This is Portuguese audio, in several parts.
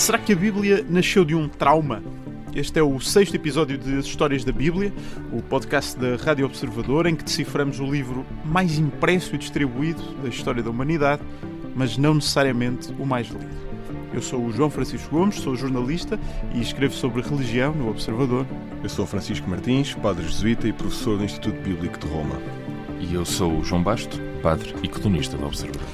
Será que a Bíblia nasceu de um trauma? Este é o 6º episódio de As Histórias da Bíblia, o podcast da Rádio Observador, em que deciframos o livro mais impresso e distribuído da história da humanidade, mas não necessariamente o mais lido. Eu sou o João Francisco Gomes, sou jornalista e escrevo sobre religião no Observador. Eu sou Francisco Martins, padre jesuíta e professor do Instituto Bíblico de Roma. E eu sou o João Basto, padre e colunista do Observador.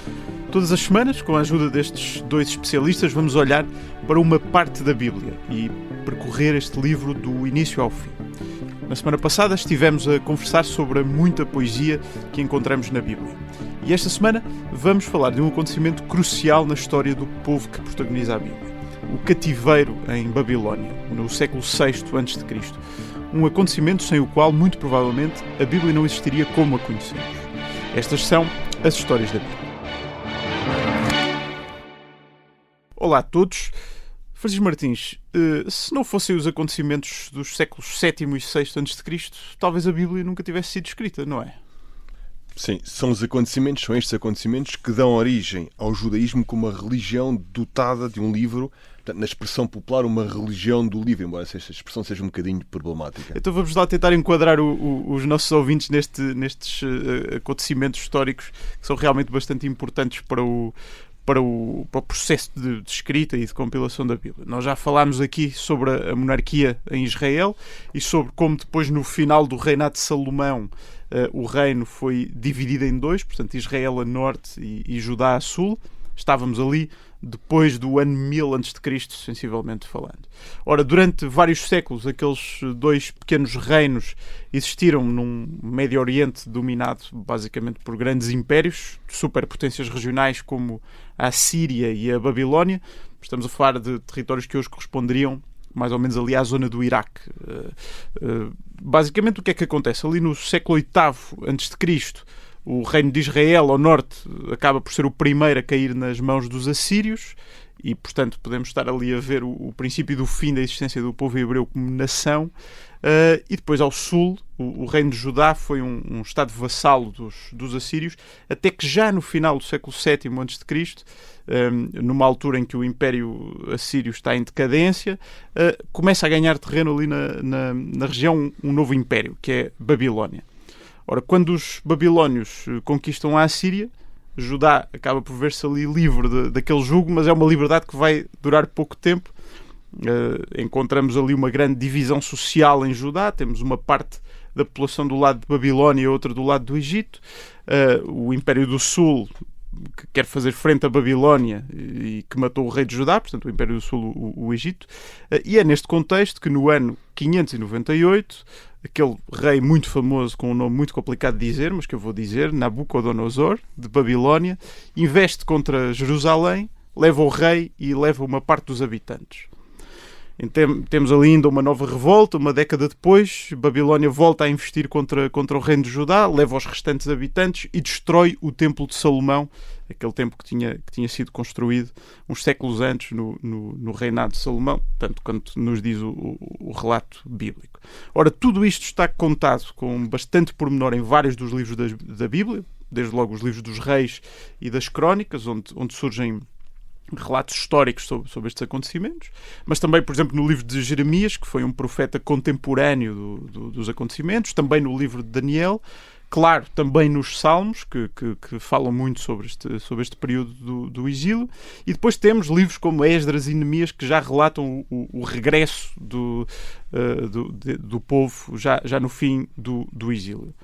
Todas as semanas, com a ajuda destes dois especialistas, vamos olhar para uma parte da Bíblia e percorrer este livro do início ao fim. Na semana passada estivemos a conversar sobre a muita poesia que encontramos na Bíblia. E esta semana vamos falar de um acontecimento crucial na história do povo que protagoniza a Bíblia. O cativeiro em Babilónia, no século VI a.C. Um acontecimento sem o qual, muito provavelmente, a Bíblia não existiria como a conhecemos. Estas são as histórias da Bíblia. Olá a todos. Francisco Martins, se não fossem os acontecimentos dos séculos VII e VI a.C., talvez a Bíblia nunca tivesse sido escrita, não é? Sim, são estes acontecimentos que dão origem ao judaísmo como uma religião dotada de um livro, portanto, na expressão popular, uma religião do livro, embora esta expressão seja um bocadinho problemática. Então vamos lá tentar enquadrar os nossos ouvintes nestes acontecimentos históricos que são realmente bastante importantes para o processo de escrita e de compilação da Bíblia. Nós já falámos aqui sobre a monarquia em Israel e sobre como depois, no final do reinado de Salomão, o reino foi dividido em dois, portanto Israel a norte e Judá a sul. Estávamos ali depois do ano 1000 a.C., sensivelmente falando. Ora, durante vários séculos, aqueles dois pequenos reinos existiram num Médio Oriente dominado basicamente por grandes impérios, superpotências regionais como a Síria e a Babilónia. Estamos a falar de territórios que hoje corresponderiam mais ou menos ali à zona do Iraque. Basicamente, o que é que acontece? Ali no século VIII a.C., o reino de Israel, ao norte, acaba por ser o primeiro a cair nas mãos dos assírios e, portanto, podemos estar ali a ver o princípio do fim da existência do povo hebreu como nação. E depois, ao sul, o reino de Judá foi um estado vassalo dos assírios, até que já no final do século VII a.C., numa altura em que o Império Assírio está em decadência, começa a ganhar terreno ali na região um novo império, que é Babilónia. Ora, quando os babilónios conquistam a Assíria, Judá acaba por ver-se ali livre daquele jugo, mas é uma liberdade que vai durar pouco tempo. Encontramos ali uma grande divisão social em Judá, temos uma parte da população do lado de Babilónia e outra do lado do Egito. O Império do Sul, que quer fazer frente à Babilónia e que matou o rei de Judá, portanto o Império do Sul, o Egito. E é neste contexto que no ano 598, aquele rei muito famoso, com um nome muito complicado de dizer, mas que eu vou dizer, Nabucodonosor, de Babilónia, investe contra Jerusalém, leva o rei e leva uma parte dos habitantes. Temos ali ainda uma nova revolta, uma década depois, Babilónia volta a investir contra o reino de Judá, leva os restantes habitantes e destrói o templo de Salomão, aquele templo que tinha sido construído uns séculos antes no reinado de Salomão, tanto quanto nos diz o relato bíblico. Ora, tudo isto está contado com bastante pormenor em vários dos livros da Bíblia, desde logo os livros dos reis e das crónicas, onde surgem relatos históricos sobre estes acontecimentos, mas também, por exemplo, no livro de Jeremias, que foi um profeta contemporâneo dos acontecimentos, também no livro de Daniel, claro, também nos Salmos, que falam muito sobre este período do exílio, e depois temos livros como Esdras e Neemias, que já relatam o regresso do povo já no fim do exílio.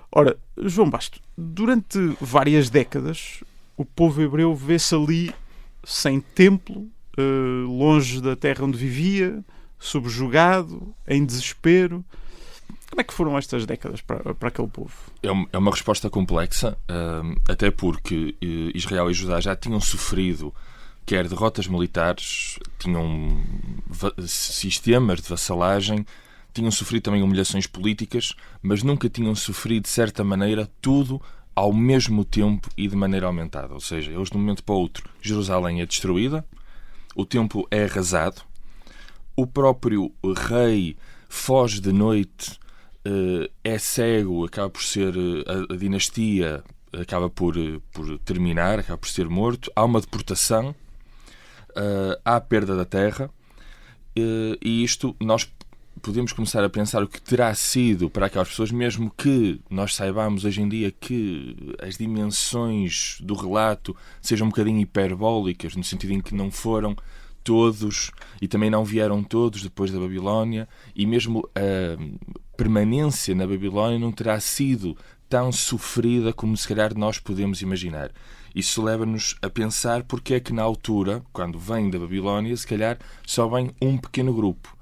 Ora, João Basto, durante várias décadas, o povo hebreu vê-se ali sem templo, longe da terra onde vivia, subjugado, em desespero. Como é que foram estas décadas para aquele povo? É uma resposta complexa, até porque Israel e Judá já tinham sofrido quer derrotas militares, tinham sistemas de vassalagem, tinham sofrido também humilhações políticas, mas nunca tinham sofrido, de certa maneira, tudo ao mesmo tempo e de maneira aumentada. Ou seja, eles de um momento para o outro, Jerusalém é destruída, o templo é arrasado, o próprio rei foge de noite, é cego, acaba por ser a dinastia, acaba por terminar, acaba por ser morto, há uma deportação, há perda da terra, e isto nós podemos começar a pensar o que terá sido para aquelas pessoas, mesmo que nós saibamos hoje em dia que as dimensões do relato sejam um bocadinho hiperbólicas, no sentido em que não foram todos e também não vieram todos depois da Babilónia, e mesmo a permanência na Babilónia não terá sido tão sofrida como se calhar nós podemos imaginar. Isso leva-nos a pensar porque é que na altura, quando vem da Babilónia, se calhar só vem um pequeno grupo.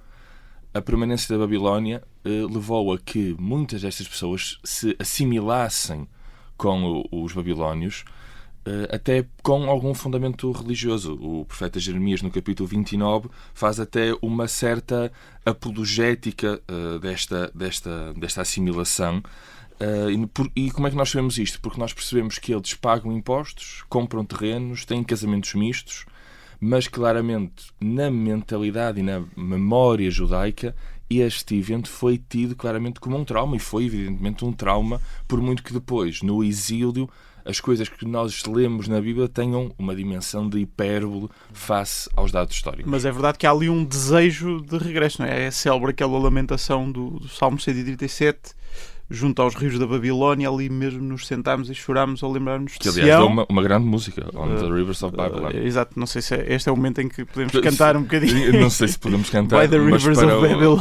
A permanência da Babilónia levou a que muitas destas pessoas se assimilassem com os babilónios, até com algum fundamento religioso. O profeta Jeremias, no capítulo 29, faz até uma certa apologética desta assimilação. E como é que nós sabemos isto? Porque nós percebemos que eles pagam impostos, compram terrenos, têm casamentos mistos, mas claramente na mentalidade e na memória judaica este evento foi tido claramente como um trauma, e foi evidentemente um trauma, por muito que depois, no exílio, as coisas que nós lemos na Bíblia tenham uma dimensão de hipérbole face aos dados históricos. Mas é verdade que há ali um desejo de regresso, não é? É célebre aquela lamentação do Salmo 137, junto aos rios da Babilónia, ali mesmo nos sentámos e chorámos ao lembrarmos de Sião. Que, aliás, deu uma grande música, On the Rivers of Babylon. Exato, não sei se este é o momento em que podemos cantar um bocadinho. Não sei se podemos cantar. By the Rivers of Babylon.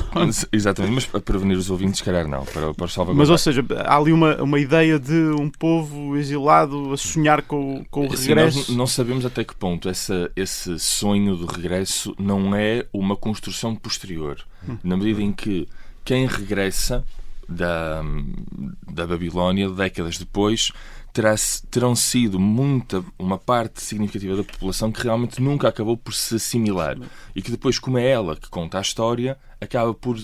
Exatamente, mas para prevenir os ouvintes, se calhar não, para os salvaguardar. Mas, ou seja, há ali uma ideia de um povo exilado a sonhar com o regresso. Nós não sabemos até que ponto esse sonho do regresso não é uma construção posterior. Na medida em que quem regressa da Babilónia, décadas depois, terão sido uma parte significativa da população que realmente nunca acabou por se assimilar, e que depois, como é ela que conta a história, acaba por,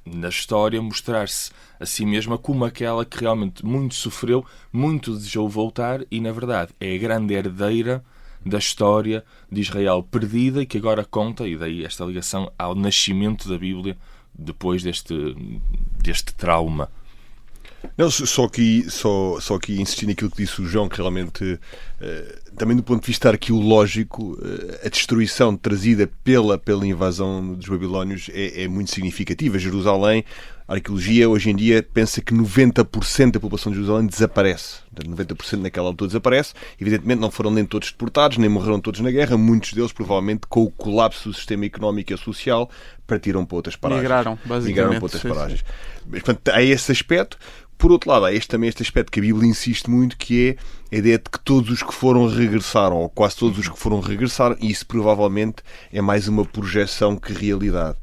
na história, mostrar-se a si mesma como aquela que realmente muito sofreu, muito desejou voltar, e na verdade é a grande herdeira da história de Israel perdida, e que agora conta, e daí esta ligação ao nascimento da Bíblia depois deste trauma. Não, só aqui insistindo naquilo que disse o João, que realmente, também do ponto de vista arqueológico, a destruição trazida pela invasão dos babilónios é muito significativa. Jerusalém, a arqueologia hoje em dia pensa que 90% da população de Jerusalém desaparece. 90% naquela altura desaparece. Evidentemente não foram nem todos deportados, nem morreram todos na guerra. Muitos deles, provavelmente, com o colapso do sistema económico e social, partiram para outras paragens. Migraram para outras paragens. Mas, portanto, há esse aspecto. Por outro lado, há também este aspecto que a Bíblia insiste muito, que é a ideia de que todos os que foram regressaram, ou quase todos os que foram regressaram, e isso provavelmente é mais uma projeção que realidade.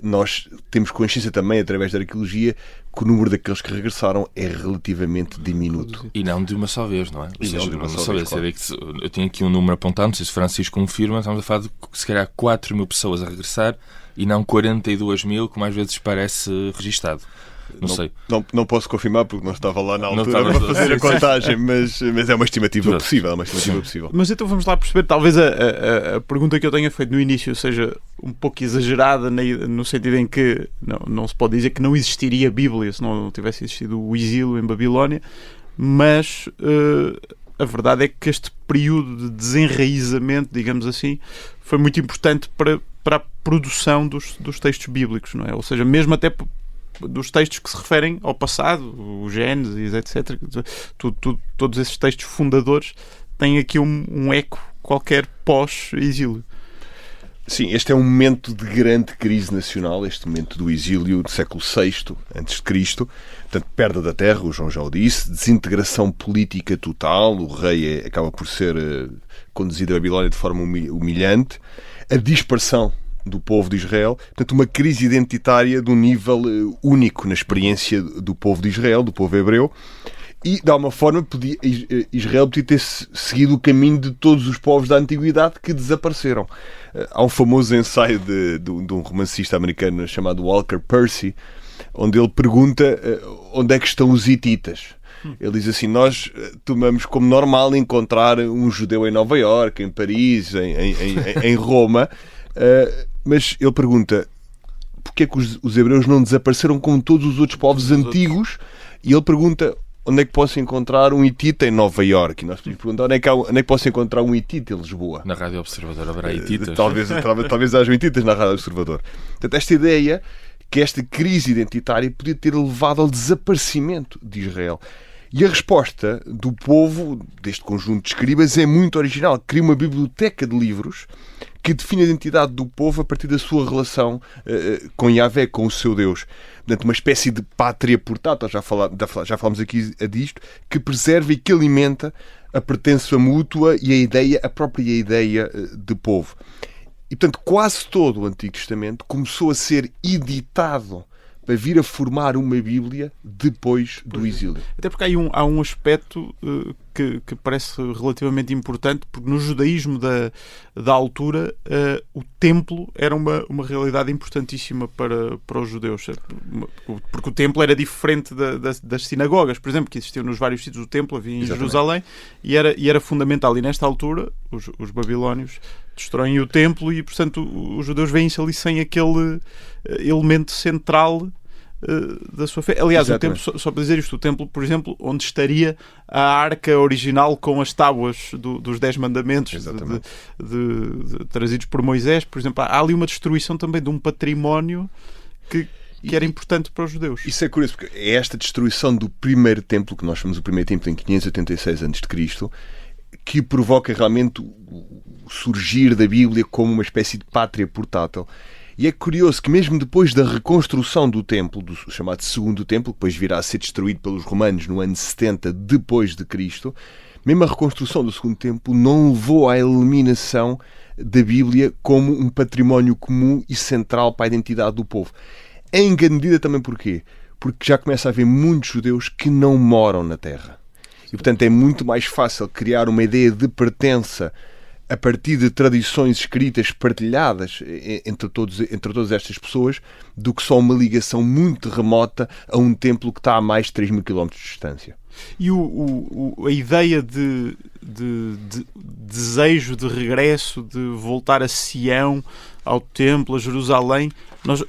Nós temos consciência também, através da arqueologia, que o número daqueles que regressaram é relativamente diminuto. E não de uma só vez, não é? E não de uma só vez, claro. Eu tenho aqui um número apontado, não sei se o Francisco confirma, estamos a falar de se calhar 4 mil pessoas a regressar e não 42 mil, como às vezes parece registado. Não sei. Não posso confirmar porque não estava lá na altura para fazer a contagem, mas é uma estimativa possível. Mas então vamos lá perceber, talvez a pergunta que eu tenha feito no início seja um pouco exagerada, no sentido em que não se pode dizer que não existiria Bíblia se não tivesse existido o exílio em Babilónia, mas a verdade é que este período de desenraizamento, digamos assim, foi muito importante para a produção dos textos bíblicos, não é? Ou seja, mesmo até dos textos que se referem ao passado, o Gênesis, etc. Todos esses textos fundadores têm aqui um eco qualquer pós-exílio. Sim, este é um momento de grande crise nacional, este momento do exílio do século VI a.C., portanto, perda da terra, o João já o disse, desintegração política total, o rei acaba por ser conduzido a Babilónia de forma humilhante, a dispersão do povo de Israel, portanto uma crise identitária de um nível único na experiência do povo de Israel, do povo hebreu, e de alguma forma Israel podia ter seguido o caminho de todos os povos da antiguidade que desapareceram. Há um famoso ensaio de um romancista americano chamado Walker Percy, onde ele pergunta onde é que estão os hititas. Ele diz assim: nós tomamos como normal encontrar um judeu em Nova Iorque, em Paris, em Roma, mas ele pergunta porque é que os hebreus não desapareceram como todos os outros povos antigos, e ele pergunta onde é que posso encontrar um hitita em Nova Iorque? E nós podemos perguntar onde é que posso encontrar um hitita em Lisboa? Na Rádio Observador haverá hititas. Talvez haja hititas na Rádio Observador. Portanto, esta ideia que esta crise identitária podia ter levado ao desaparecimento de Israel. E a resposta do povo, deste conjunto de escribas, é muito original. Cria uma biblioteca de livros que define a identidade do povo a partir da sua relação com Yahvé, com o seu Deus. Portanto, uma espécie de pátria portátil, já falámos aqui disto, que preserva e que alimenta a pertença mútua e a própria ideia de povo. E, portanto, quase todo o Antigo Testamento começou a ser editado para vir a formar uma Bíblia depois do exílio. Até porque há um aspecto que parece relativamente importante, porque no judaísmo da altura o templo era uma realidade importantíssima para os judeus, porque o templo era diferente das sinagogas, por exemplo, que existiam nos vários sítios do templo, havia em Jerusalém, e era fundamental. E nesta altura os babilónios destroem o templo e, portanto, os judeus veem-se ali sem aquele elemento central da sua fé. Aliás, o templo, só para dizer isto, o templo, por exemplo, onde estaria a arca original com as tábuas dos 10 mandamentos trazidos por Moisés, por exemplo, há ali uma destruição também de um património que era importante para os judeus. Isso é curioso, porque é esta destruição do primeiro templo, que nós chamamos o primeiro templo em 586 a.C., que provoca realmente o surgir da Bíblia como uma espécie de pátria portátil. E é curioso que mesmo depois da reconstrução do templo, do chamado Segundo Templo, que depois virá a ser destruído pelos romanos no ano 70 depois de Cristo, mesmo a reconstrução do Segundo Templo não levou à eliminação da Bíblia como um património comum e central para a identidade do povo. Em grande medida também porquê? Porque já começa a haver muitos judeus que não moram na terra. E, portanto, é muito mais fácil criar uma ideia de pertença a partir de tradições escritas partilhadas entre todas estas pessoas do que só uma ligação muito remota a um templo que está a mais de 3.000 km de distância. E a ideia de desejo de regresso, de voltar a Sião, ao templo, a Jerusalém,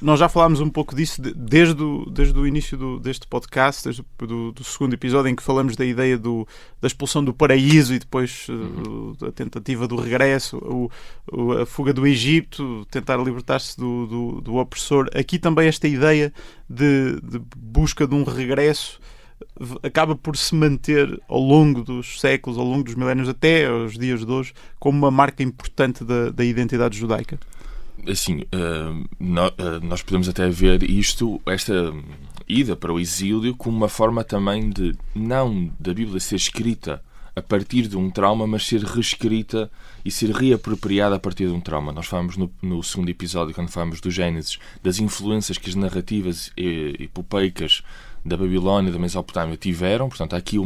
nós já falámos um pouco disso desde o início deste podcast, desde do segundo episódio, em que falamos da ideia da expulsão do paraíso e depois a tentativa do regresso, a fuga do Egito, tentar libertar-se do opressor. Aqui também esta ideia de busca de um regresso acaba por se manter ao longo dos séculos, ao longo dos milénios, até aos dias de hoje, como uma marca importante da identidade judaica. Assim, nós podemos até ver esta ida para o exílio como uma forma também de, não da Bíblia ser escrita a partir de um trauma, mas ser reescrita e ser reapropriada a partir de um trauma. Nós falamos no segundo episódio, quando falamos do Gênesis, das influências que as narrativas epopeicas da Babilónia e da Mesopotâmia tiveram. Portanto, há aqui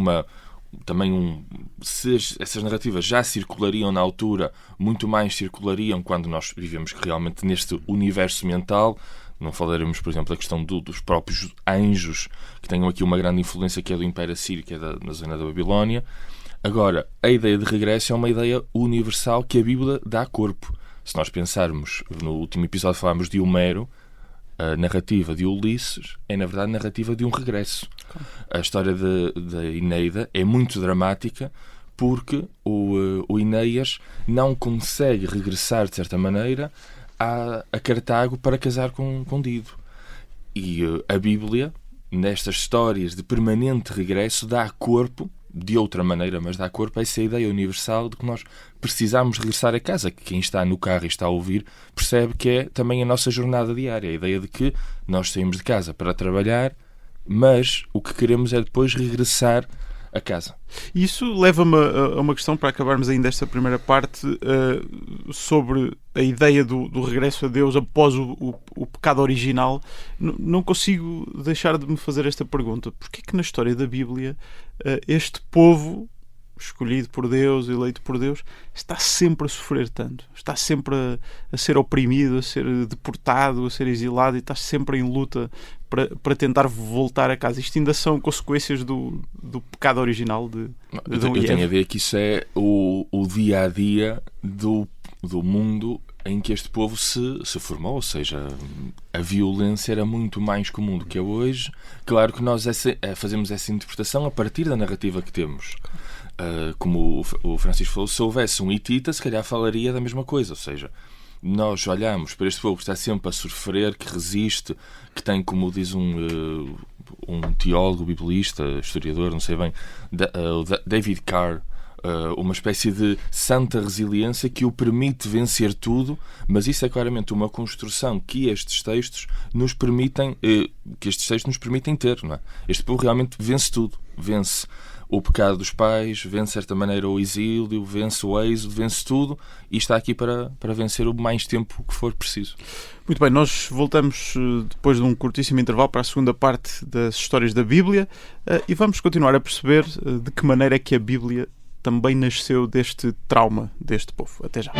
se essas narrativas já circulariam na altura, muito mais circulariam quando nós vivemos realmente neste universo mental. Não falaremos, por exemplo, da questão dos próprios anjos, que tenham aqui uma grande influência, que é do Império Assírio, que é na zona da Babilónia. Agora, a ideia de regresso é uma ideia universal que a Bíblia dá corpo. Se nós pensarmos, no último episódio falámos de Homero, a narrativa de Ulisses é, na verdade, a narrativa de um regresso. A história da Eneida é muito dramática porque o Enéas não consegue regressar, de certa maneira, a Cartago para casar com Dido. E a Bíblia, nestas histórias de permanente regresso, dá corpo, de outra maneira, mas dá corpo a essa ideia universal de que nós precisamos regressar a casa, que quem está no carro e está a ouvir percebe que é também a nossa jornada diária, a ideia de que nós saímos de casa para trabalhar, mas o que queremos é depois regressar a casa. Isso leva-me a uma questão, para acabarmos ainda esta primeira parte, sobre a ideia do regresso a Deus após o pecado original. Não consigo deixar de me fazer esta pergunta. Porquê que na história da Bíblia este povo, escolhido por Deus, eleito por Deus, está sempre a sofrer tanto? Está sempre a ser oprimido, a ser deportado, a ser exilado e está sempre em luta para tentar voltar a casa. Isto ainda são consequências do pecado original de Adão e Eva. Eu tenho a ver que isso é o dia-a-dia do mundo em que este povo se formou, ou seja, a violência era muito mais comum do que é hoje. Claro que nós fazemos essa interpretação a partir da narrativa que temos. Como o Francisco falou, se houvesse um hitita, se calhar falaria da mesma coisa, ou seja, nós olhamos para este povo que está sempre a sofrer, que resiste, que tem, como diz um teólogo, biblista, historiador, não sei bem, o David Carr, uma espécie de santa resiliência que o permite vencer tudo, mas isso é claramente uma construção que estes textos nos permitem ter, não é? Este povo realmente vence tudo, vence o pecado dos pais, vence de certa maneira o exílio, vence o êxodo, vence tudo, e está aqui para vencer o mais tempo que for preciso. Muito bem, nós voltamos depois de um curtíssimo intervalo para a segunda parte das histórias da Bíblia e vamos continuar a perceber de que maneira é que a Bíblia também nasceu deste trauma deste povo. Até já.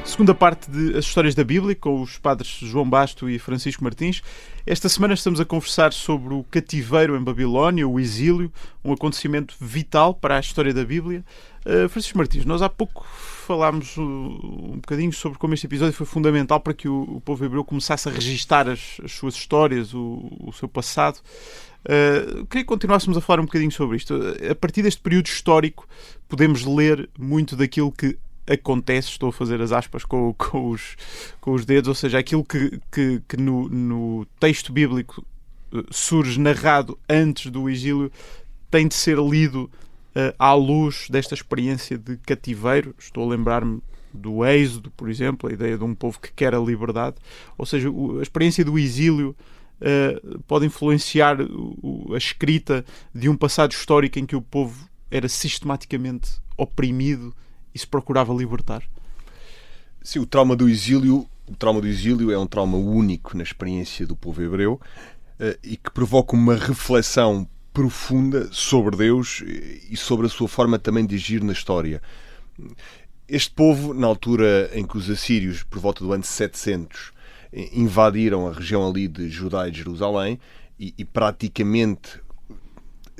Segunda parte de As Histórias da Bíblia, com os padres João Basto e Francisco Martins. Esta semana estamos a conversar sobre o cativeiro em Babilónia, o exílio, um acontecimento vital para a história da Bíblia. Francisco Martins, nós há pouco falámos um bocadinho sobre como este episódio foi fundamental para que o povo hebreu começasse a registar as suas histórias, o seu passado. Queria que continuássemos a falar um bocadinho sobre isto. A partir deste período histórico podemos ler muito daquilo que acontece, estou a fazer as aspas com os dedos, ou seja, aquilo que no texto bíblico surge narrado antes do exílio tem de ser lido à luz desta experiência de cativeiro. Estou a lembrar-me do êxodo, por exemplo, a ideia de um povo que quer a liberdade, ou seja, a experiência do exílio pode influenciar a escrita de um passado histórico em que o povo era sistematicamente oprimido e se procurava libertar. Sim, o trauma do exílio é um trauma único na experiência do povo hebreu e que provoca uma reflexão profunda sobre Deus e sobre a sua forma também de agir na história. Este povo, na altura em que os assírios, por volta do ano 700, invadiram a região ali de Judá e de Jerusalém e praticamente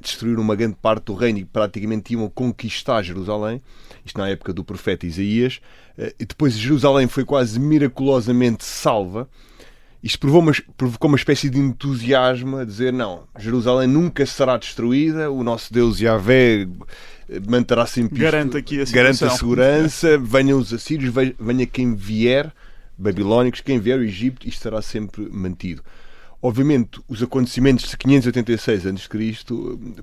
destruíram uma grande parte do reino e praticamente iam conquistar Jerusalém, isto na época do profeta Isaías, e depois Jerusalém foi quase miraculosamente salva. Isto provocou uma espécie de entusiasmo a dizer, não, Jerusalém nunca será destruída, o nosso Deus Yahvé manterá sempre garante aqui a garante a segurança, venham os assírios, venha quem vier, babilónicos, quem vier o Egito, isto será sempre mantido. Obviamente, os acontecimentos de 586 a.C.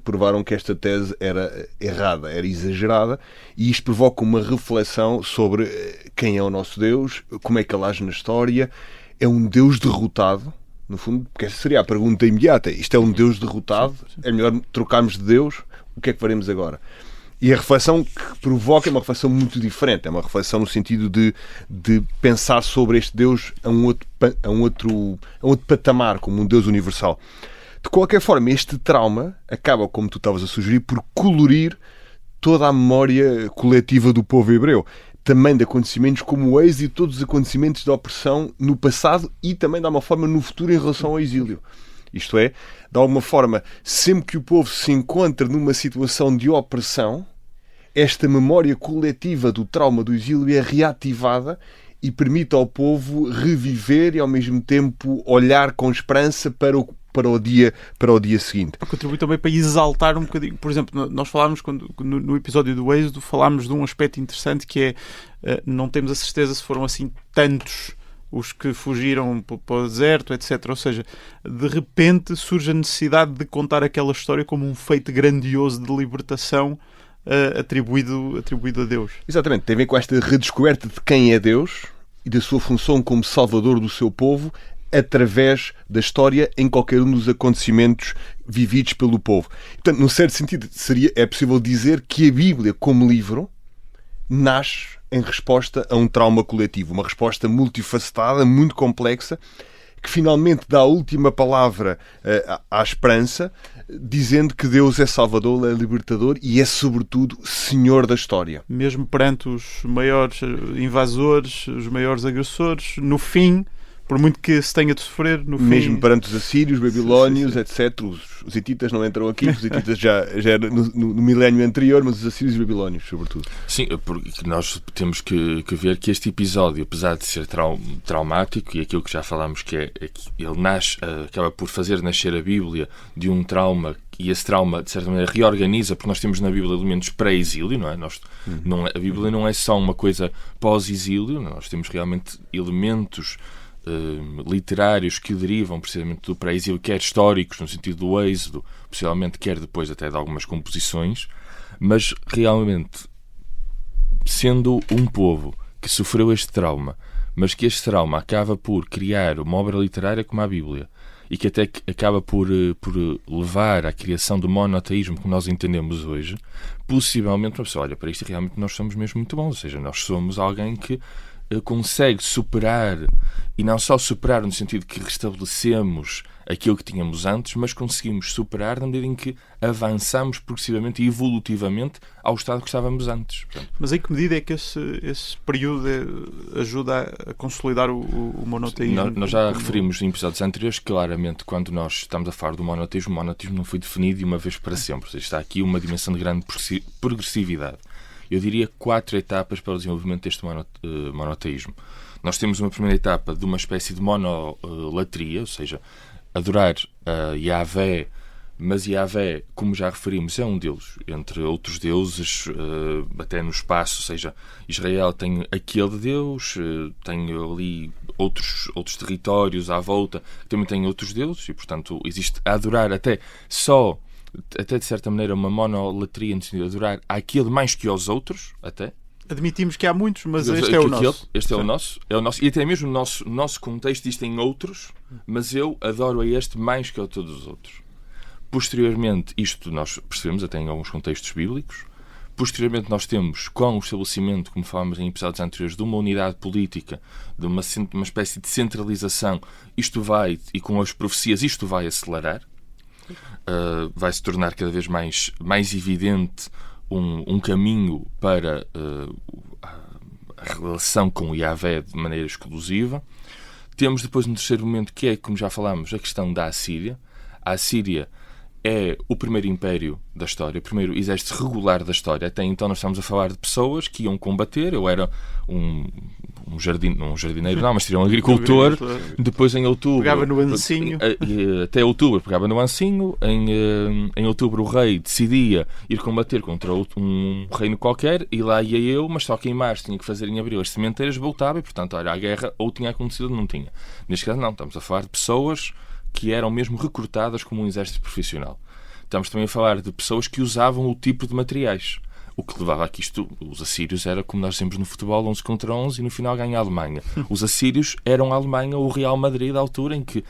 provaram que esta tese era errada, era exagerada, e isto provoca uma reflexão sobre quem é o nosso Deus, como é que ele age na história. É um Deus derrotado, no fundo, porque essa seria a pergunta imediata. Isto é um Deus derrotado? É melhor trocarmos de Deus? O que é que faremos agora? E a reflexão que provoca é uma reflexão muito diferente. É uma reflexão no sentido de pensar sobre este Deus a um outro patamar, como um Deus universal. De qualquer forma, este trauma acaba, como tu estavas a sugerir, por colorir toda a memória coletiva do povo hebreu. Também de acontecimentos como o êxodo e todos os acontecimentos de opressão no passado e também, de alguma forma, no futuro em relação ao exílio. Isto é, de alguma forma, sempre que o povo se encontra numa situação de opressão, esta memória coletiva do trauma do exílio é reativada e permite ao povo reviver e, ao mesmo tempo, olhar com esperança para o dia seguinte. Contribui também para exaltar um bocadinho. Por exemplo, nós falámos, no episódio do êxodo, falámos de um aspecto interessante que é, não temos a certeza se foram assim tantos os que fugiram para o deserto, etc. Ou seja, de repente surge a necessidade de contar aquela história como um feito grandioso de libertação atribuído a Deus. Exatamente, tem a ver com esta redescoberta de quem é Deus e da sua função como salvador do seu povo através da história em qualquer um dos acontecimentos vividos pelo povo. Portanto, num certo sentido, é possível dizer que a Bíblia, como livro, nasce em resposta a um trauma coletivo, uma resposta multifacetada, muito complexa, que finalmente dá a última palavra à esperança, dizendo que Deus é Salvador, é Libertador e é, sobretudo, Senhor da história. Mesmo perante os maiores invasores, os maiores agressores, no fim, por muito que se tenha de sofrer, no fim... Mesmo perante os assírios, babilónios, etc. Os hititas não entram aqui, os hititas já era no milénio anterior, mas os assírios e babilónios, sobretudo. Sim, porque nós temos que ver que este episódio, apesar de ser traumático, e aquilo que já falámos, que é que ele acaba por fazer nascer a Bíblia de um trauma, e esse trauma, de certa maneira, reorganiza, porque nós temos na Bíblia elementos pré-exílio, não é? A Bíblia não é só uma coisa pós-exílio, nós temos realmente elementos literários que derivam precisamente do pré-exílio, quer históricos, no sentido do êxodo, possivelmente quer depois até de algumas composições, mas realmente, sendo um povo que sofreu este trauma, mas que este trauma acaba por criar uma obra literária como a Bíblia, e que até acaba por levar à criação do monoteísmo que nós entendemos hoje, possivelmente uma pessoa olha para isto e realmente nós somos mesmo muito bons, ou seja, nós somos alguém que consegue superar, e não só superar no sentido que restabelecemos aquilo que tínhamos antes, mas conseguimos superar na medida em que avançamos progressivamente e evolutivamente ao estado que estávamos antes. Portanto, mas em que medida é que esse período ajuda a consolidar o monoteísmo? Nós já referimos em episódios anteriores que, claramente, quando nós estamos a falar do monoteísmo, o monoteísmo não foi definido de uma vez para sempre. Ou seja, está aqui uma dimensão de grande progressividade. Eu diria 4 etapas para o desenvolvimento deste monoteísmo. Nós temos uma primeira etapa de uma espécie de monolatria, ou seja, adorar Yahvé, mas Yahvé, como já referimos, é um deus, entre outros deuses, até no espaço, ou seja, Israel tem aquele deus, tem ali outros territórios à volta, que também tem outros deuses, e portanto existe a adorar até de certa maneira uma monolatria, no sentido de adorar àquele mais que aos outros, até. Admitimos que há muitos, mas este é o nosso. Este é o nosso, e até mesmo o nosso contexto existem outros, mas eu adoro a este mais que a todos os outros. Posteriormente, isto nós percebemos até em alguns contextos bíblicos. Posteriormente nós temos, com o estabelecimento, como falámos em episódios anteriores, de uma unidade política, de uma espécie de centralização, e com as profecias isto vai acelerar. Vai se tornar cada vez mais evidente um caminho para a relação com o Yahvé de maneira exclusiva. Temos depois um terceiro momento que é, como já falámos, a questão da Assíria. A Assíria é o primeiro império da história, o primeiro exército regular da história. Até então nós estamos a falar de pessoas que iam combater. Eu era um jardineiro, não, mas seria um agricultor. Depois em outubro... Pegava no ancinho. Até outubro pegava no ancinho. Em outubro o rei decidia ir combater contra um reino qualquer e lá ia eu, mas só que em março tinha que fazer em abril as sementeiras, voltava e, portanto, olha, a guerra ou tinha acontecido ou não tinha. Neste caso não, estamos a falar de pessoas que eram mesmo recrutadas como um exército profissional. Estamos também a falar de pessoas que usavam o tipo de materiais. O que levava a que os assírios era, como nós dizemos no futebol, 11 contra 11 e no final ganha a Alemanha. Os assírios eram a Alemanha ou o Real Madrid da altura em que,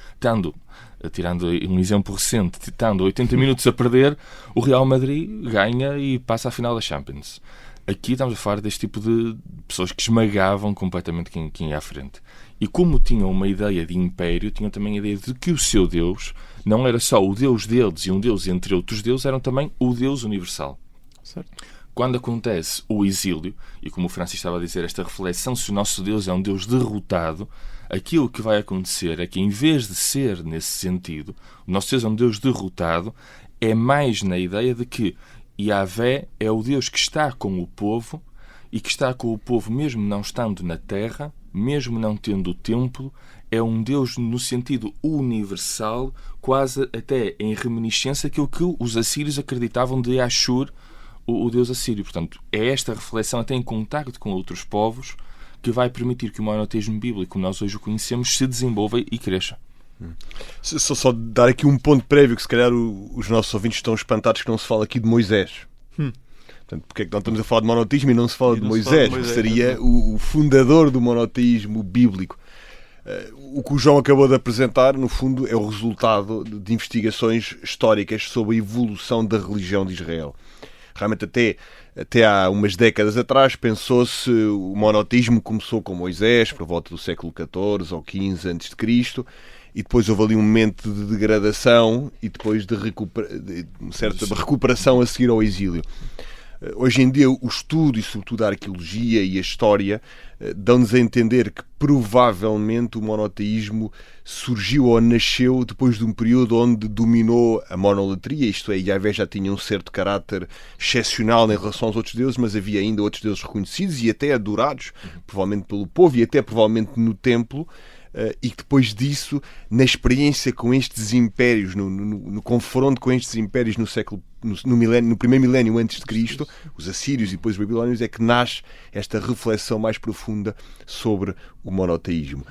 tirando um exemplo recente, estando 80 minutos a perder, o Real Madrid ganha e passa à final da Champions. Aqui estamos a falar deste tipo de pessoas que esmagavam completamente quem ia à frente. E como tinham uma ideia de império, tinham também a ideia de que o seu Deus não era só o Deus deles e um Deus entre outros deuses, eram também o Deus universal. Certo. Quando acontece o exílio, e como o Francis estava a dizer, esta reflexão se o nosso Deus é um Deus derrotado, aquilo que vai acontecer é que, em vez de ser nesse sentido, o nosso Deus é um Deus derrotado, é mais na ideia de que Yahvé é o Deus que está com o povo e que está com o povo mesmo não estando na terra, mesmo não tendo o templo, é um Deus no sentido universal, quase até em reminiscência daquilo que os assírios acreditavam de Ashur, o Deus assírio. Portanto, é esta reflexão até em contacto com outros povos que vai permitir que o monoteísmo bíblico, como nós hoje o conhecemos, se desenvolva e cresça. Só dar aqui um ponto prévio, que se calhar os nossos ouvintes estão espantados que não se fala aqui de Moisés. Portanto, porque é que não estamos a falar de monoteísmo e não se fala de Moisés, que seria o fundador do monoteísmo bíblico. O que o João acabou de apresentar, no fundo, é o resultado de investigações históricas sobre a evolução da religião de Israel. Realmente até há umas décadas atrás pensou-se o monoteísmo começou com Moisés, por volta do século XIV ou XV a.C., e depois houve ali um momento de degradação e depois de certa recuperação a seguir ao exílio. Hoje em dia o estudo e sobretudo a arqueologia e a história dão-nos a entender que provavelmente o monoteísmo surgiu ou nasceu depois de um período onde dominou a monolatria, isto é, Yahvé já tinha um certo caráter excepcional em relação aos outros deuses, mas havia ainda outros deuses reconhecidos e até adorados, provavelmente pelo povo e até provavelmente no templo, e que depois disso, na experiência com estes impérios, no confronto com estes impérios no primeiro milénio antes de Cristo, os assírios e depois os babilónios, é que nasce esta reflexão mais profunda sobre o monoteísmo.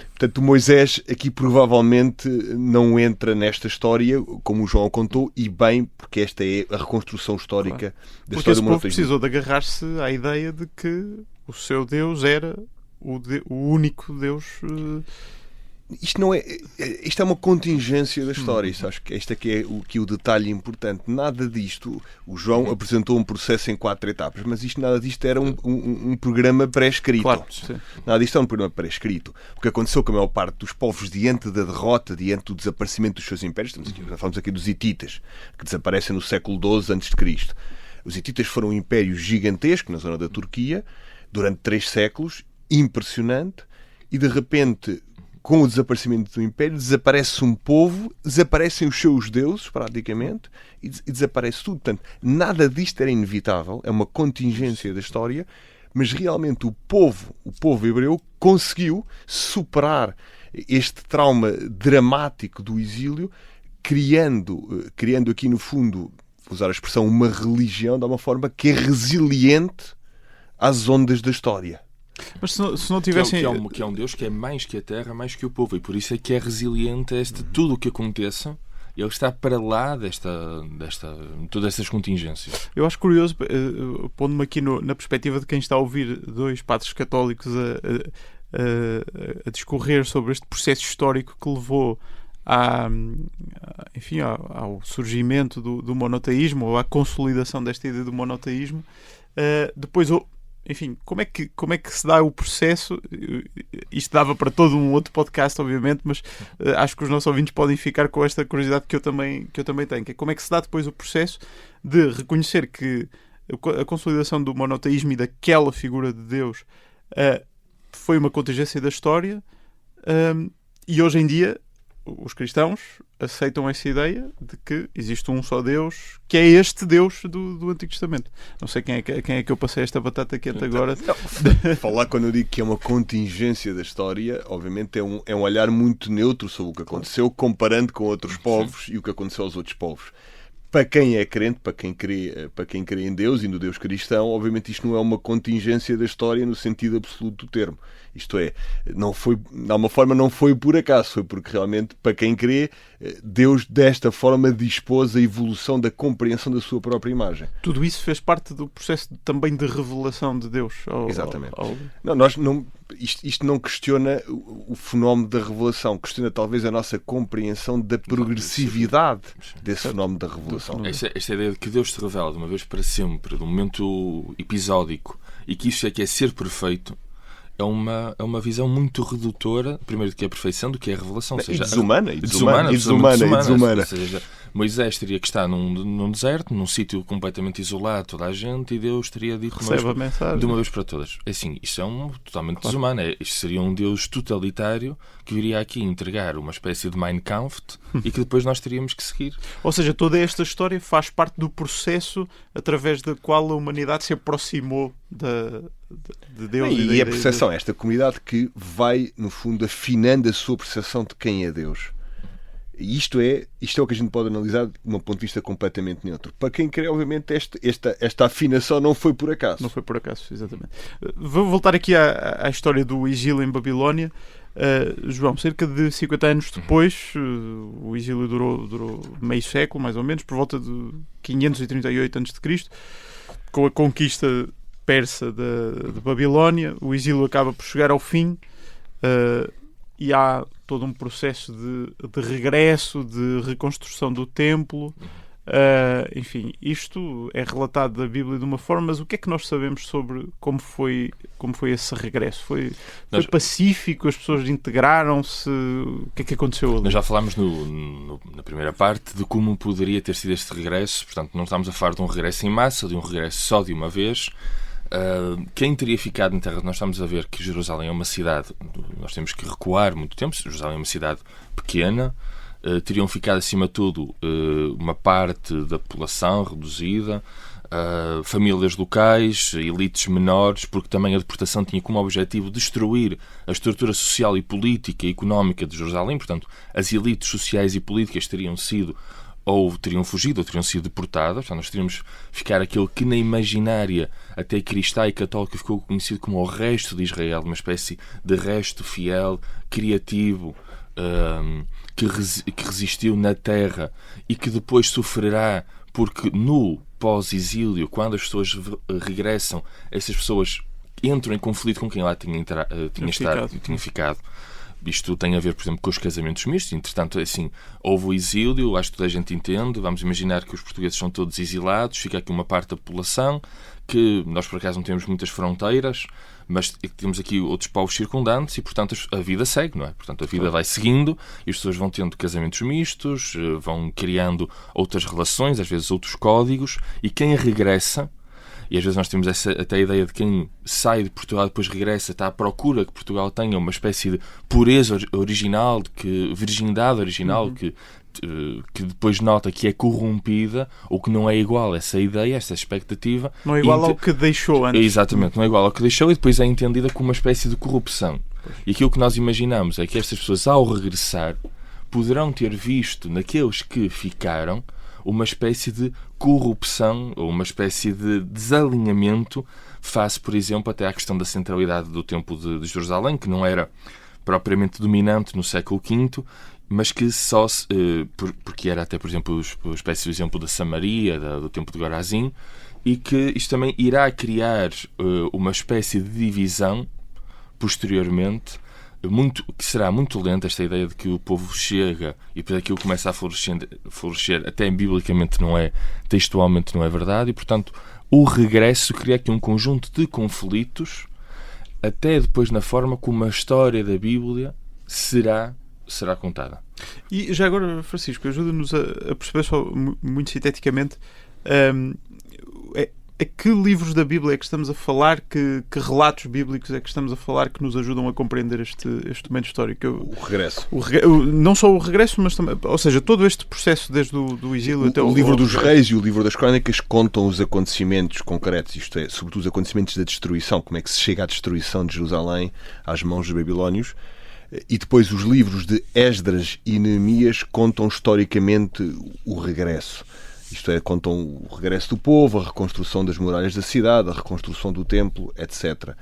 Portanto, Moisés aqui provavelmente não entra nesta história, como o João contou, e bem, porque esta é a reconstrução histórica da história do monoteísmo. Porque esse povo precisou de agarrar-se à ideia de que o seu Deus era o único Deus. Isto é uma contingência da história. Acho que este aqui é o detalhe importante. Nada disto, o João apresentou um processo em 4 etapas, mas nada disto era um programa pré-escrito. Claro, sim. Nada disto é um programa pré-escrito. O que aconteceu com a maior parte dos povos diante da derrota, diante do desaparecimento dos seus impérios, falamos aqui dos hititas, que desaparecem no século XII a.C. Os hititas foram um império gigantesco na zona da Turquia durante 3 séculos, impressionante, e de repente, com o desaparecimento do Império, desaparece um povo, desaparecem os seus deuses, praticamente, e desaparece tudo. Portanto, nada disto era inevitável, é uma contingência da história, mas realmente o povo hebreu conseguiu superar este trauma dramático do exílio, criando aqui, no fundo, vou usar a expressão, uma religião de uma forma que é resiliente às ondas da história. Mas se não tivessem... Que é um Deus que é mais que a terra, mais que o povo, e por isso é que é resiliente a tudo o que aconteça. Ele está para lá de todas estas contingências. Eu acho curioso, pondo-me aqui na perspectiva de quem está a ouvir 2 padres católicos a discorrer sobre este processo histórico que levou ao surgimento do monoteísmo, ou à consolidação desta ideia do monoteísmo. Depois, enfim, como é que se dá o processo? Isto dava para todo um outro podcast, obviamente, mas acho que os nossos ouvintes podem ficar com esta curiosidade que eu também tenho, que é como é que se dá depois o processo de reconhecer que a consolidação do monoteísmo e daquela figura de Deus foi uma contingência da história, e hoje em dia os cristãos aceitam essa ideia de que existe um só Deus, que é este Deus do Antigo Testamento. Não sei quem é que eu passei esta batata quente agora. Falar, quando eu digo que é uma contingência da história, obviamente é um olhar muito neutro sobre o que aconteceu, comparando com outros povos e o que aconteceu aos outros povos. Para quem é crente, para quem crê em Deus e no Deus cristão, obviamente isto não é uma contingência da história no sentido absoluto do termo. Isto é, de alguma forma não foi por acaso, foi porque realmente, para quem crê, Deus desta forma dispôs a evolução da compreensão da sua própria imagem. Tudo isso fez parte do processo também de revelação de Deus. Exatamente. Isto não questiona o fenómeno da revelação, questiona talvez a nossa compreensão da progressividade desse fenómeno da revelação. Esta ideia de que Deus se revela de uma vez para sempre, de um momento episódico, e que isso é que é ser perfeito, é uma visão muito redutora, primeiro, do que é a perfeição, do que é a revelação. Desumana. Ou seja, Moisés teria que estar num deserto, num sítio completamente isolado, toda a gente, e Deus teria dito de uma vez para todas. Assim, isto é totalmente desumano. Isto seria um Deus totalitário que viria aqui entregar uma espécie de Mein Kampf e que depois nós teríamos que seguir. Ou seja, toda esta história faz parte do processo através do qual a humanidade se aproximou de Deus. E a percepção, esta comunidade que vai, no fundo, afinando a sua percepção de quem é Deus. E isto é o que a gente pode analisar de um ponto de vista completamente neutro. Para quem crê, obviamente, esta afinação não foi por acaso. Não foi por acaso, exatamente. Vou voltar aqui à história do exílio em Babilónia. João, cerca de 50 anos depois, o exílio durou meio século, mais ou menos, por volta de 538 a.C., com a conquista persa de Babilónia, o exílio acaba por chegar ao fim, e há todo um processo de regresso, de reconstrução do templo, Enfim, isto é relatado da Bíblia de uma forma, mas o que é que nós sabemos sobre como foi esse regresso? Foi pacífico? As pessoas integraram-se? O que é que aconteceu ali? Nós já falámos na primeira parte de como poderia ter sido este regresso. Portanto, não estamos a falar de um regresso em massa, de um regresso só de uma vez. Quem teria ficado na terra? Nós estamos a ver que Jerusalém é uma cidade, nós temos que recuar muito tempo. Jerusalém é uma cidade pequena. Teriam ficado, acima de tudo, uma parte da população reduzida, famílias locais, elites menores, porque também a deportação tinha como objetivo destruir a estrutura social e política e económica de Jerusalém. Portanto, as elites sociais e políticas teriam sido, ou teriam fugido, ou teriam sido deportadas. Portanto, nós teríamos ficar aquilo que na imaginária até cristã e católica ficou conhecido como o resto de Israel, uma espécie de resto fiel, criativo, que resistiu na terra e que depois sofrerá, porque no pós-exílio, quando as pessoas regressam, essas pessoas entram em conflito com quem lá tinha estado e tinha ficado. Isto tem a ver, por exemplo, com os casamentos mistos. Entretanto, assim, houve o exílio, acho que toda a gente entende. Vamos imaginar que os portugueses são todos exilados, fica aqui uma parte da população, que nós por acaso não temos muitas fronteiras, mas temos aqui outros povos circundantes e, portanto, a vida segue, não é? Portanto, a vida vai seguindo e as pessoas vão tendo casamentos mistos, vão criando outras relações, às vezes outros códigos, e quem regressa, e às vezes nós temos até a ideia de quem sai de Portugal e depois regressa, está à procura que Portugal tenha uma espécie de pureza original, virgindade original, que depois nota que é corrompida ou que não é igual a essa ideia, essa expectativa. Não é igual ao que deixou antes. Exatamente, não é igual ao que deixou e depois é entendida como uma espécie de corrupção. E aquilo que nós imaginamos é que estas pessoas, ao regressar, poderão ter visto naqueles que ficaram uma espécie de corrupção ou uma espécie de desalinhamento face, por exemplo, até à questão da centralidade do Templo de Jerusalém, que não era propriamente dominante no século V, mas que só porque era até, por exemplo, uma espécie de exemplo da Samaria, do Templo de Gorazim, e que isto também irá criar uma espécie de divisão posteriormente, que será muito lenta, esta ideia de que o povo chega e depois aquilo começa a florescer, até biblicamente não é, textualmente não é verdade, e portanto o regresso cria aqui um conjunto de conflitos, até depois na forma como a história da Bíblia será contada. E já agora, Francisco, ajuda-nos a perceber só muito sinteticamente a que livros da Bíblia é que estamos a falar, que relatos bíblicos é que estamos a falar que nos ajudam a compreender este momento histórico? O regresso. Não só o regresso, mas também, ou seja, todo este processo desde o exílio até o livro dos Reis e o livro das Crónicas contam os acontecimentos concretos, isto é, sobretudo os acontecimentos da destruição, como é que se chega à destruição de Jerusalém às mãos dos babilónios. E depois os livros de Esdras e Neemias contam historicamente o regresso. Isto é, contam o regresso do povo, a reconstrução das muralhas da cidade, a reconstrução do templo, etc.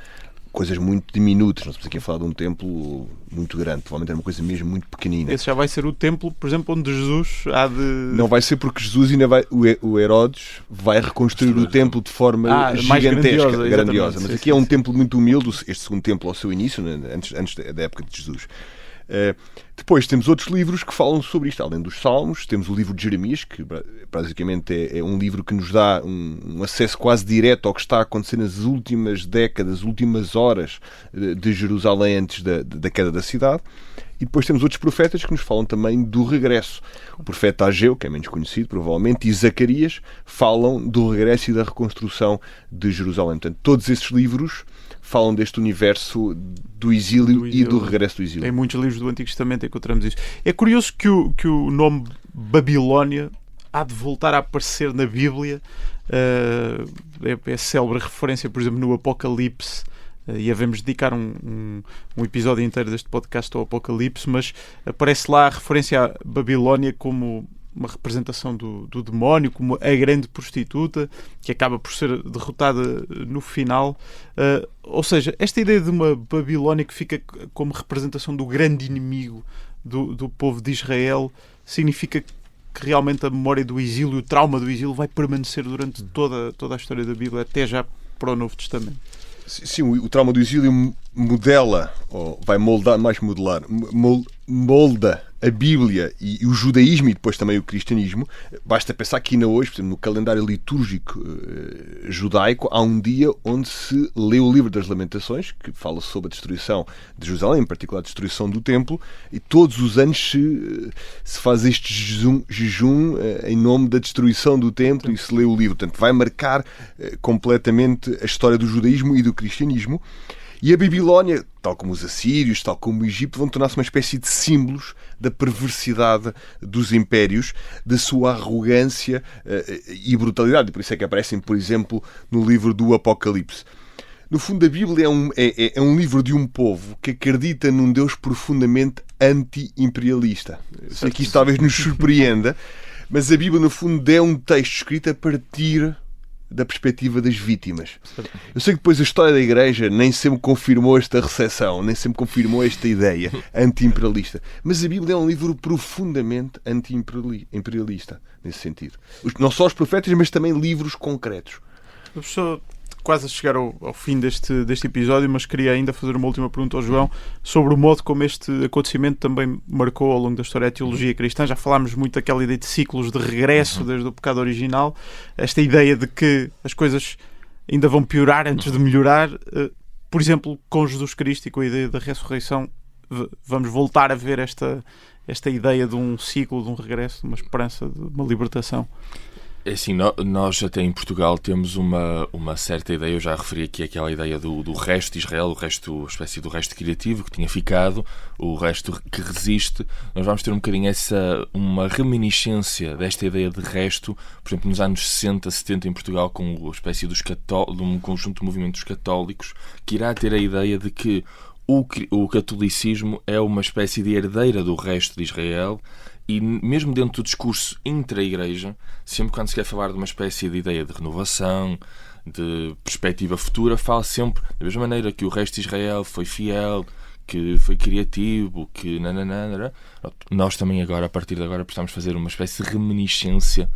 Coisas muito diminutas. Não estamos aqui a falar de um templo muito grande. Provavelmente era uma coisa mesmo muito pequenina. Esse já vai ser o templo, por exemplo, onde Jesus há de... Não vai ser, porque Jesus ainda vai... O Herodes vai reconstruir o templo de forma gigantesca, grandiosa. Mas aqui é um templo muito humilde, este segundo templo ao seu início, antes da época de Jesus. Depois temos outros livros que falam sobre isto, além dos Salmos. Temos o livro de Jeremias, que basicamente é um livro que nos dá um acesso quase direto ao que está a acontecer nas últimas décadas, últimas horas de Jerusalém antes da queda da cidade. E depois temos outros profetas que nos falam também do regresso. O profeta Ageu, que é menos conhecido provavelmente, e Zacarias falam do regresso e da reconstrução de Jerusalém. Portanto, todos esses livros falam deste universo do exílio e do regresso do exílio. Em muitos livros do Antigo Testamento encontramos isso. É curioso que o nome Babilónia há de voltar a aparecer na Bíblia. É célebre referência, por exemplo, no Apocalipse. E havemos de dedicar um episódio inteiro deste podcast ao Apocalipse, mas aparece lá a referência à Babilónia como uma representação do demónio, como a grande prostituta, que acaba por ser derrotada no final. Ou seja, esta ideia de uma Babilónia que fica como representação do grande inimigo do povo de Israel significa que realmente a memória do exílio, o trauma do exílio, vai permanecer durante toda a história da Bíblia, até já para o Novo Testamento. Sim, o trauma do exílio modela, ou vai moldar, mais modelar, molda a Bíblia e o judaísmo e depois também o cristianismo, basta pensar que ainda hoje, por exemplo, no calendário litúrgico judaico, há um dia onde se lê o livro das Lamentações, que fala sobre a destruição de Jerusalém, em particular a destruição do templo, e todos os anos se faz este jejum em nome da destruição do templo e se lê o livro. Portanto, vai marcar completamente a história do judaísmo e do cristianismo. E a Babilónia, tal como os assírios, tal como o Egito, vão tornar-se uma espécie de símbolos da perversidade dos impérios, da sua arrogância e brutalidade. Por isso é que aparecem, por exemplo, no livro do Apocalipse. No fundo, a Bíblia é um livro de um povo que acredita num Deus profundamente anti-imperialista. Eu sei que isto talvez nos surpreenda, mas a Bíblia, no fundo, é um texto escrito a partir da perspectiva das vítimas. Eu sei que depois a história da Igreja nem sempre confirmou esta recepção, nem sempre confirmou esta ideia anti-imperialista, mas a Bíblia é um livro profundamente anti-imperialista nesse sentido. Não só os profetas, mas também livros concretos. Professor, quase a chegar ao fim deste episódio, mas queria ainda fazer uma última pergunta ao João sobre o modo como este acontecimento também marcou ao longo da história a teologia cristã. Já falámos muito daquela ideia de ciclos de regresso desde o pecado original, esta ideia de que as coisas ainda vão piorar antes de melhorar. Por exemplo, com Jesus Cristo e com a ideia da ressurreição, vamos voltar a ver esta ideia de um ciclo, de um regresso, de uma esperança, de uma libertação. É assim, nós até em Portugal temos uma certa ideia, eu já referi aqui aquela ideia do resto de Israel, a espécie do resto criativo que tinha ficado, o resto que resiste. Nós vamos ter um bocadinho uma reminiscência desta ideia de resto, por exemplo, nos anos 60, 70 em Portugal, com a espécie de um conjunto de movimentos católicos, que irá ter a ideia de que o catolicismo é uma espécie de herdeira do resto de Israel. E mesmo dentro do discurso intra-igreja, sempre quando se quer falar de uma espécie de ideia de renovação, de perspectiva futura, fala sempre da mesma maneira que o resto de Israel foi fiel, que foi criativo, que nananana. Nós também agora, a partir de agora, precisamos fazer uma espécie de reminiscência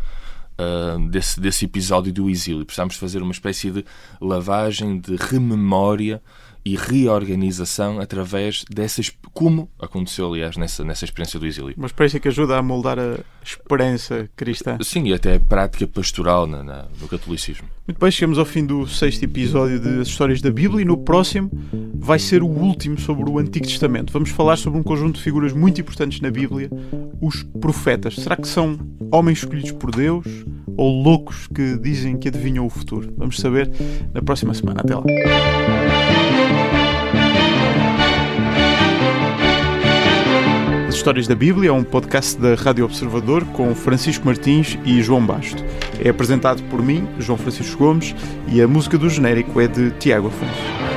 desse episódio do exílio. Precisamos fazer uma espécie de lavagem, de rememória e reorganização através dessas, como aconteceu, aliás, nessa experiência do exílio. Uma experiência que ajuda a moldar a esperança cristã. Sim, e até a prática pastoral no catolicismo. Muito bem, chegamos ao fim do 6º episódio de As Histórias da Bíblia e no próximo vai ser o último sobre o Antigo Testamento. Vamos falar sobre um conjunto de figuras muito importantes na Bíblia, os profetas. Será que são homens escolhidos por Deus ou loucos que dizem que adivinham o futuro? Vamos saber na próxima semana. Até lá. As Histórias da Bíblia é um podcast da Rádio Observador com Francisco Martins e João Basto. É apresentado por mim, João Francisco Gomes, e a música do genérico é de Tiago Afonso.